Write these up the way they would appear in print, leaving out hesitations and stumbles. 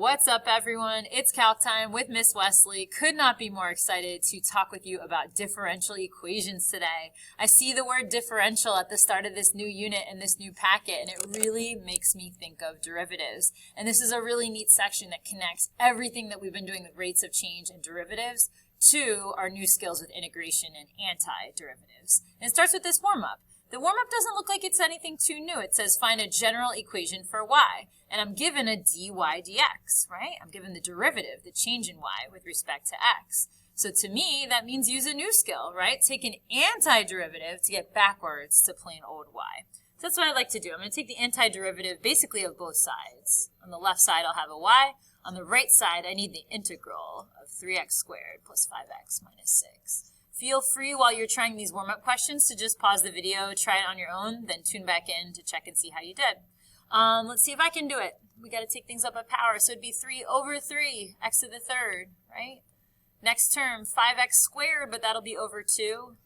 What's up, everyone? It's Calc Time with Miss Wesley. Could not be more excited to talk with you about differential equations today. I see the word differential at the start of this new unit in this new packet, and it really makes me think of derivatives. And this is a really neat section that connects everything that we've been doing with rates of change and derivatives to our new skills with integration and anti-derivatives. And it starts with this warm-up. The warm-up doesn't look like it's anything too new. It says find a general equation for y. And I'm given a dy dx, right? I'm given the derivative, the change in y with respect to x. So to me, that means use a new skill, right? Take an antiderivative to get backwards to plain old y. So that's what I like to do. I'm going to take the antiderivative basically of both sides. On the left side, I'll have a y. On the right side, I need the integral of 3x squared plus 5x minus 6. Feel free while you're trying these warm-up questions to just pause the video, try it on your own, then tune back in to check and see how you did. Let's see if I can do it. We got to take things up a power, so it'd be 3 over 3, x to the third, right? Next term, 5x squared, but that'll be over 2,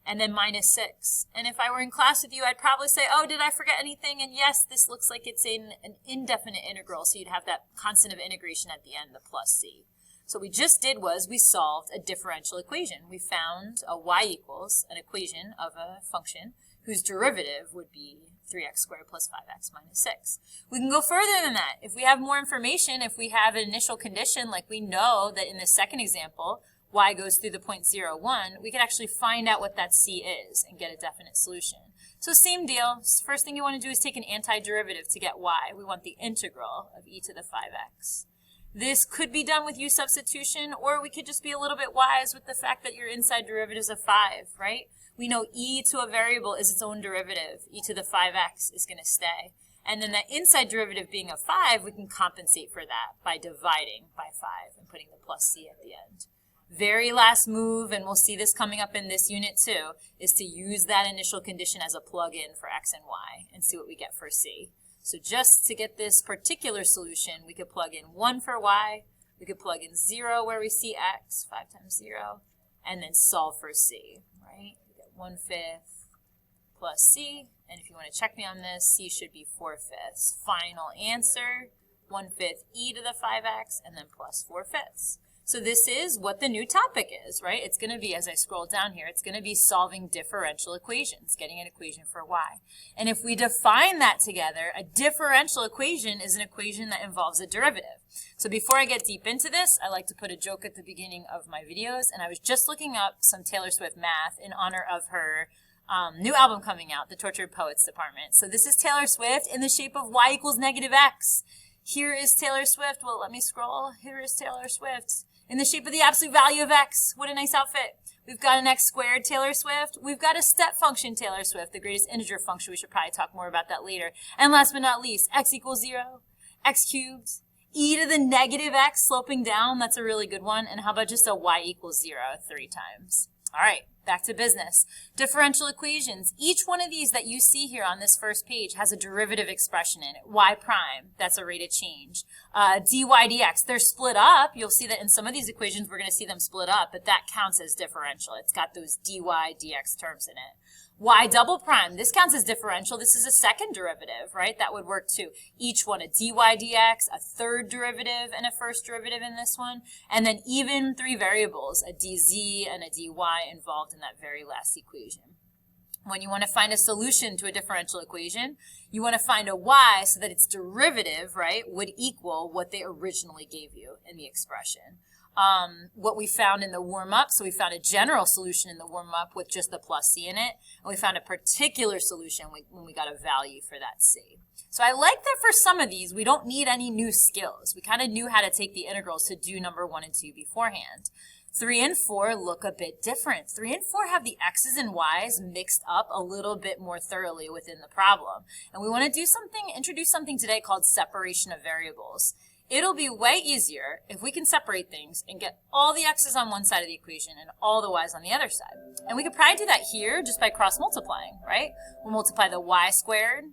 and then minus 6. And if I were in class with you, I'd probably say, oh, did I forget anything? And yes, this looks like it's an indefinite integral, so you'd have that constant of integration at the end, the plus c. So what we just did was we solved a differential equation. We found a y equals an equation of a function whose derivative would be 3x squared plus 5x minus 6. We can go further than that. If we have more information, if we have an initial condition, like we know that in the second example, y goes through the point 0, 1, we can actually find out what that c is and get a definite solution. So same deal. First thing you want to do is take an antiderivative to get y. We want the integral of e to the 5x. This could be done with u substitution, or we could just be a little bit wise with the fact that your inside derivative is a 5, right? We know e to a variable is its own derivative. E to the 5x is going to stay. And then that inside derivative being a 5, we can compensate for that by dividing by 5 and putting the plus c at the end. Very last move, and we'll see this coming up in this unit too, is to use that initial condition as a plug-in for x and y and see what we get for c. So just to get this particular solution, we could plug in 1 for y, we could plug in 0 where we see x, 5 times 0, and then solve for c, right? We get 1/5 plus c, and if you want to check me on this, c should be 4/5. Final answer, 1/5 e to the 5x, and then plus 4/5. So this is what the new topic is, right? It's going to be, as I scroll down here, it's going to be solving differential equations, getting an equation for y. And if we define that together, a differential equation is an equation that involves a derivative. So before I get deep into this, I like to put a joke at the beginning of my videos, and I was just looking up some Taylor Swift math in honor of her new album coming out, the Tortured Poets Department. So this is Taylor Swift in the shape of y equals negative x. Here is Taylor Swift. Well, let me scroll. Here is Taylor Swift in the shape of the absolute value of x. What a nice outfit. We've got an x squared Taylor Swift. We've got a step function Taylor Swift, the greatest integer function. We should probably talk more about that later. And last but not least, x equals 0, x cubed, e to the negative x sloping down. That's a really good one. And how about just a y equals 0 3 times? All right, back to business. Differential equations. Each one of these that you see here on this first page has a derivative expression in it. Y prime, that's a rate of change. Dy dx, they're split up. You'll see that in some of these equations we're going to see them split up, but that counts as differential. It's got those dy dx terms in it. Y double prime, this counts as differential. This is a second derivative, right? That would work too. Each one a dy dx, a third derivative, and a first derivative in this one. And then even 3 variables, a dz and a dy involved in that very last equation. When you want to find a solution to a differential equation, you want to find a y so that its derivative, right, would equal what they originally gave you in the expression. What we found in the warm-up, so we found a general solution in the warm-up with just the plus c in it, and we found a particular solution when we got a value for that c. So I like that for some of these, we don't need any new skills. We kind of knew how to take the integrals to do number 1 and 2 beforehand. 3 and 4 look a bit different. 3 and 4 have the x's and y's mixed up a little bit more thoroughly within the problem. And we want to do something, introduce something today called separation of variables. It'll be way easier if we can separate things and get all the x's on one side of the equation and all the y's on the other side. And we could probably do that here just by cross multiplying, right? We'll multiply the y squared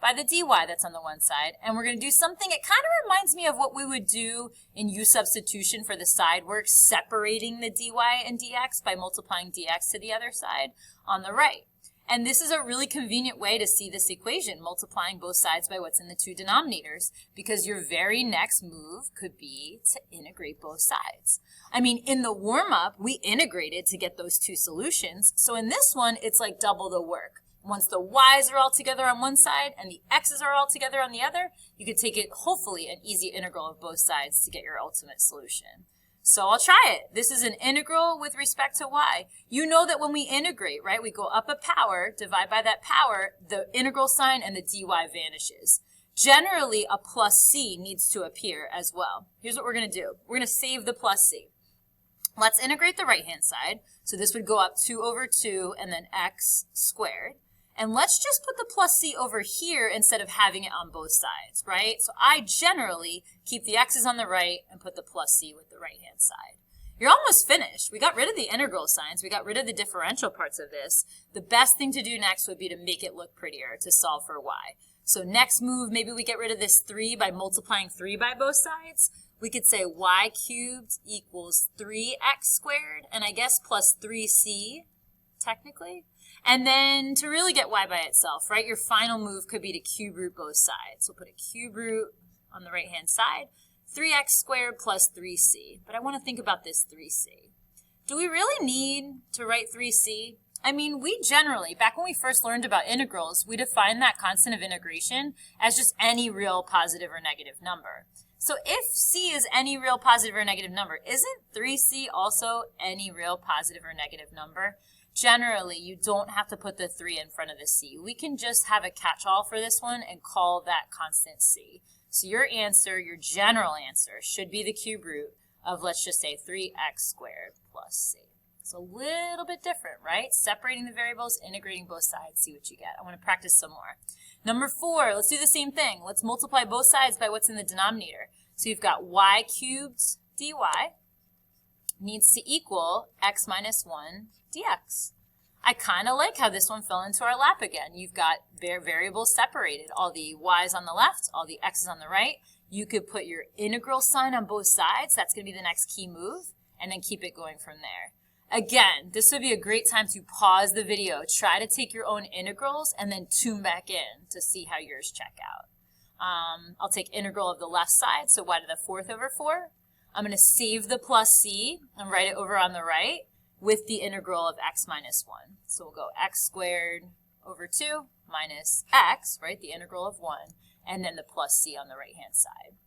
by the dy that's on the one side, and we're going to do something, it kind of reminds me of what we would do in u substitution for the side work, separating the dy and dx by multiplying dx to the other side on the right. And this is a really convenient way to see this equation, multiplying both sides by what's in the two denominators, because your very next move could be to integrate both sides. I mean, in the warm-up, we integrated to get those two solutions. So in this one, it's like double the work. Once the y's are all together on one side and the x's are all together on the other, you could take it, hopefully, an easy integral of both sides to get your ultimate solution. So I'll try it. This is an integral with respect to y. You know that when we integrate, right, we go up a power, divide by that power, the integral sign and the dy vanishes. Generally, a plus c needs to appear as well. Here's what we're going to do. We're going to save the plus c. Let's integrate the right-hand side. So this would go up 2 over 2 and then x squared. And let's just put the plus c over here instead of having it on both sides, right? So I generally keep the x's on the right and put the plus c with the right-hand side. You're almost finished. We got rid of the integral signs. We got rid of the differential parts of this. The best thing to do next would be to make it look prettier, to solve for y. So next move, maybe we get rid of this 3 by multiplying 3 by both sides. We could say y cubed equals 3x squared, and I guess plus 3c, technically. And then to really get y by itself, right, your final move could be to cube root both sides. So put a cube root on the right-hand side, 3x squared plus 3c. But I want to think about this 3c. Do we really need to write 3c? I mean, we generally, back when we first learned about integrals, we defined that constant of integration as just any real positive or negative number. So if c is any real positive or negative number, isn't 3c also any real positive or negative number? Generally, you don't have to put the 3 in front of the c. We can just have a catch-all for this one and call that constant c. So your answer, your general answer, should be the cube root of, let's just say, 3x squared plus c. It's a little bit different, right? Separating the variables, integrating both sides, see what you get. I want to practice some more. Number 4, let's do the same thing. Let's multiply both sides by what's in the denominator. So you've got y cubed dy needs to equal x minus 1 dx. I kind of like how this one fell into our lap again. You've got variables separated, all the y's on the left, all the x's on the right. You could put your integral sign on both sides. That's going to be the next key move, and then keep it going from there. Again, this would be a great time to pause the video, try to take your own integrals, and then tune back in to see how yours check out. I'll take integral of the left side, so y to the 4th over 4. I'm going to save the plus c and write it over on the right with the integral of x minus 1. So we'll go x squared over 2 minus x, right, the integral of 1, and then the plus c on the right-hand side.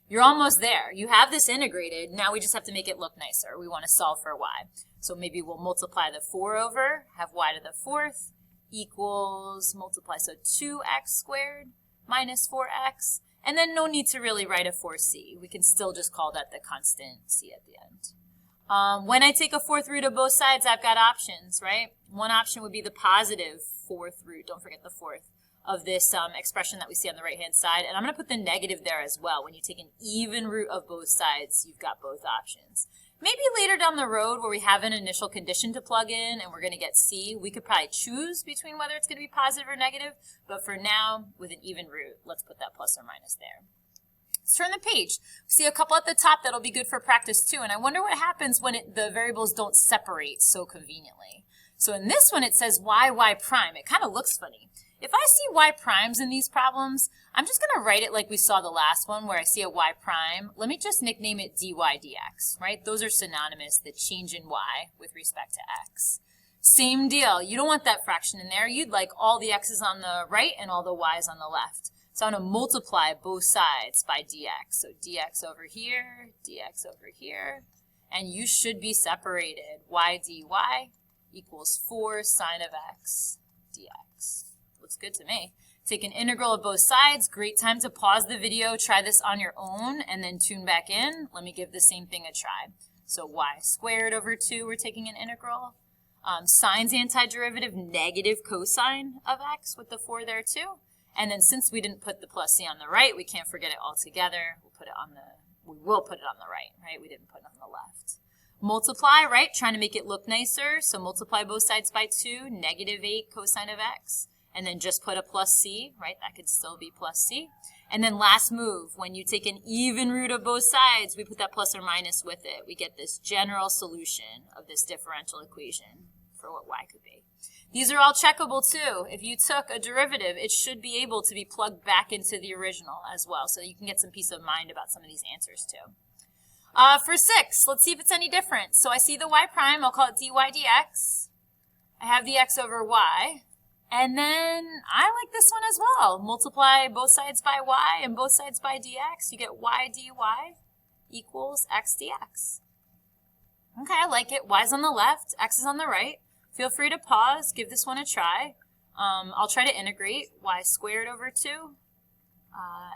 You're almost there. You have this integrated. Now we just have to make it look nicer. We want to solve for y. So maybe we'll multiply the 4 over, have y to the 4th equals, multiply, so 2x squared minus 4x. And then no need to really write a 4c. We can still just call that the constant c at the end. When I take a 4th root of both sides, I've got options, right? One option would be the positive 4th root. Don't forget the 4th of this expression that we see on the right-hand side. And I'm going to put the negative there as well. When you take an even root of both sides, you've got both options. Maybe later down the road where we have an initial condition to plug in and we're going to get c, we could probably choose between whether it's going to be positive or negative. But for now, with an even root, let's put that plus or minus there. Let's turn the page. See a couple at the top that'll be good for practice too. And I wonder what happens when the variables don't separate so conveniently. So in this one, it says y prime. It kind of looks funny. If I see y primes in these problems, I'm just going to write it like we saw the last one where I see a y prime. Let me just nickname it dy dx, right? Those are synonymous, the change in y with respect to x. Same deal. You don't want that fraction in there. You'd like all the x's on the right and all the y's on the left. So I'm going to multiply both sides by dx. So dx over here, and you should be separated. Y dy equals 4 sine of x dx. Looks good to me. Take an integral of both sides. Great time to pause the video, try this on your own, and then tune back in. Let me give the same thing a try. So y squared over 2, we're taking an integral. Sine's antiderivative, negative cosine of x with the 4 there too. And then since we didn't put the plus c on the right, we can't forget it altogether. We will put it on the right? We didn't put it on the left. Multiply, right? Trying to make it look nicer. So multiply both sides by 2, negative 8 cosine of x. And then just put a plus c, right? That could still be plus c. And then last move, when you take an even root of both sides, we put that plus or minus with it. We get this general solution of this differential equation for what y could be. These are all checkable too. If you took a derivative, it should be able to be plugged back into the original as well, so you can get some peace of mind about some of these answers too. For 6, let's see if it's any different. So I see the y prime, I'll call it dy dx. I have the x over y. And then I like this one as well. Multiply both sides by y and both sides by dx. You get y dy equals x dx. Okay, I like it. Y's on the left, x is on the right. Feel free to pause, give this one a try. I'll try to integrate y squared over 2,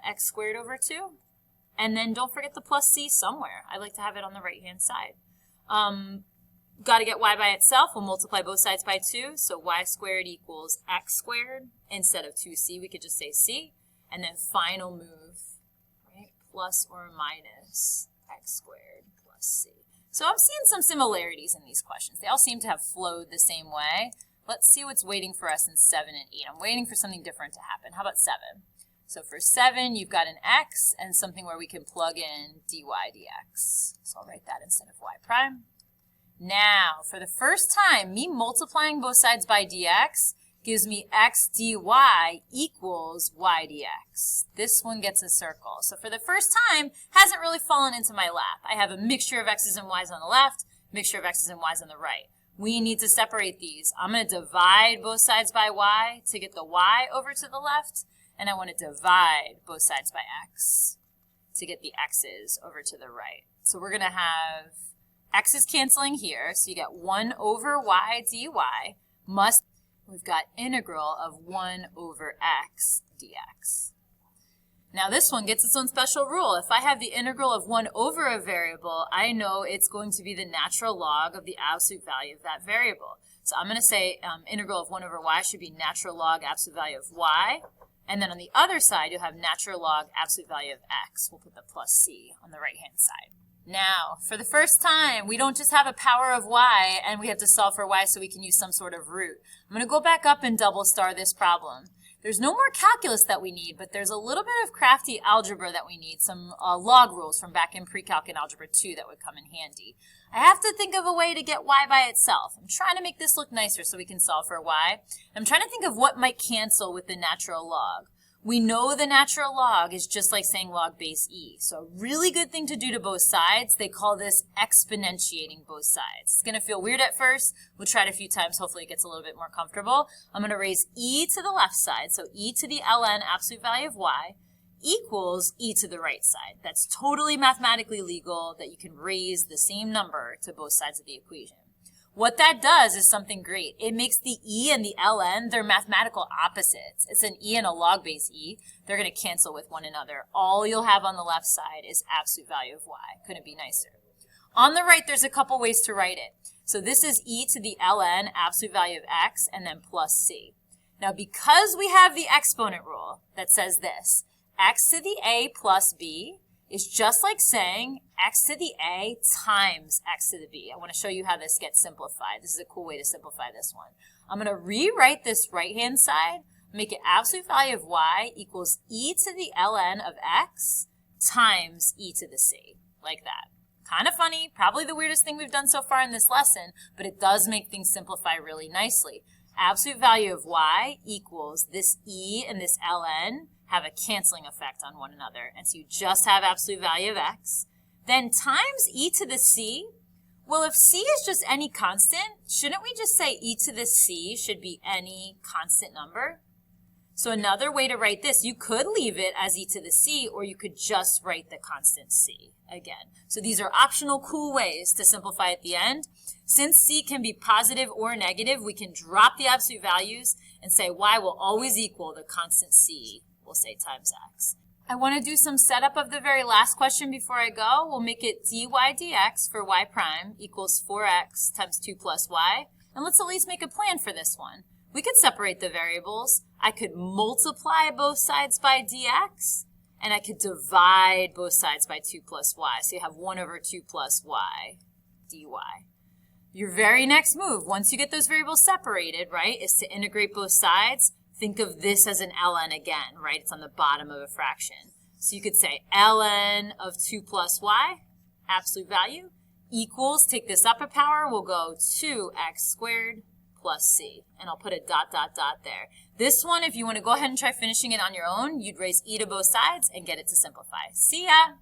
x squared over 2. And then don't forget the plus c somewhere. I like to have it on the right-hand side. Got to get y by itself. We'll multiply both sides by 2. So y squared equals x squared. Instead of 2c, we could just say c. And then final move, right? Plus or minus x squared plus c. So I'm seeing some similarities in these questions. They all seem to have flowed the same way. Let's see what's waiting for us in 7 and 8. I'm waiting for something different to happen. How about 7? So for 7, you've got an x and something where we can plug in dy dx. So I'll write that instead of y prime. Now, for the first time, me multiplying both sides by dx gives me x dy equals y dx. This one gets a circle. So for the first time, hasn't really fallen into my lap. I have a mixture of x's and y's on the left, mixture of x's and y's on the right. We need to separate these. I'm going to divide both sides by y to get the y over to the left, and I want to divide both sides by x to get the x's over to the right. So we're going to have x's canceling here, so you get 1 over y dy must, we've got integral of 1 over x dx. Now this one gets its own special rule. If I have the integral of 1 over a variable, I know it's going to be the natural log of the absolute value of that variable. So I'm going to say integral of 1 over y should be natural log absolute value of y. And then on the other side, you'll have natural log absolute value of x. We'll put the plus c on the right-hand side. Now, for the first time, we don't just have a power of y and we have to solve for y so we can use some sort of root. I'm going to go back up and double star this problem. There's no more calculus that we need, but there's a little bit of crafty algebra that we need, some log rules from back in pre-calc and algebra 2 that would come in handy. I have to think of a way to get y by itself. I'm trying to make this look nicer so we can solve for y. I'm trying to think of what might cancel with the natural log. We know the natural log is just like saying log base e. So a really good thing to do to both sides, they call this exponentiating both sides. It's going to feel weird at first. We'll try it a few times. Hopefully it gets a little bit more comfortable. I'm going to raise e to the left side. So e to the ln absolute value of y equals e to the right side. That's totally mathematically legal that you can raise the same number to both sides of the equation. What that does is something great. It makes the e and the ln, they're mathematical opposites. It's an e and a log base e. They're going to cancel with one another. All you'll have on the left side is absolute value of y. Couldn't be nicer. On the right, there's a couple ways to write it. So this is e to the ln absolute value of x and then plus c. Now because we have the exponent rule that says this, x to the a plus b is just like saying x to the a times x to the b. I want to show you how this gets simplified. This is a cool way to simplify this one. I'm going to rewrite this right-hand side, make it absolute value of y equals e to the ln of x times e to the c, like that. Kind of funny, probably the weirdest thing we've done so far in this lesson, but it does make things simplify really nicely. Absolute value of y equals this e and this ln have a canceling effect on one another. And so you just have absolute value of x. Then times e to the c. Well, if c is just any constant, shouldn't we just say e to the c should be any constant number? So another way to write this, you could leave it as e to the c, or you could just write the constant c again. So these are optional cool ways to simplify at the end. Since c can be positive or negative, we can drop the absolute values and say y will always equal the constant c. We'll say times x. I want to do some setup of the very last question before I go. We'll make it dy dx for y prime equals 4x times 2 plus y. And let's at least make a plan for this one. We could separate the variables. I could multiply both sides by dx, and I could divide both sides by 2 plus y. So you have 1 over 2 plus y dy. Your very next move, once you get those variables separated, right, is to integrate both sides. Think of this as an ln again, right? It's on the bottom of a fraction. So you could say ln of 2 plus y, absolute value, equals, take this up a power, we'll go 2x squared plus c. And I'll put a dot, dot, dot there. This one, if you want to go ahead and try finishing it on your own, you'd raise e to both sides and get it to simplify. See ya!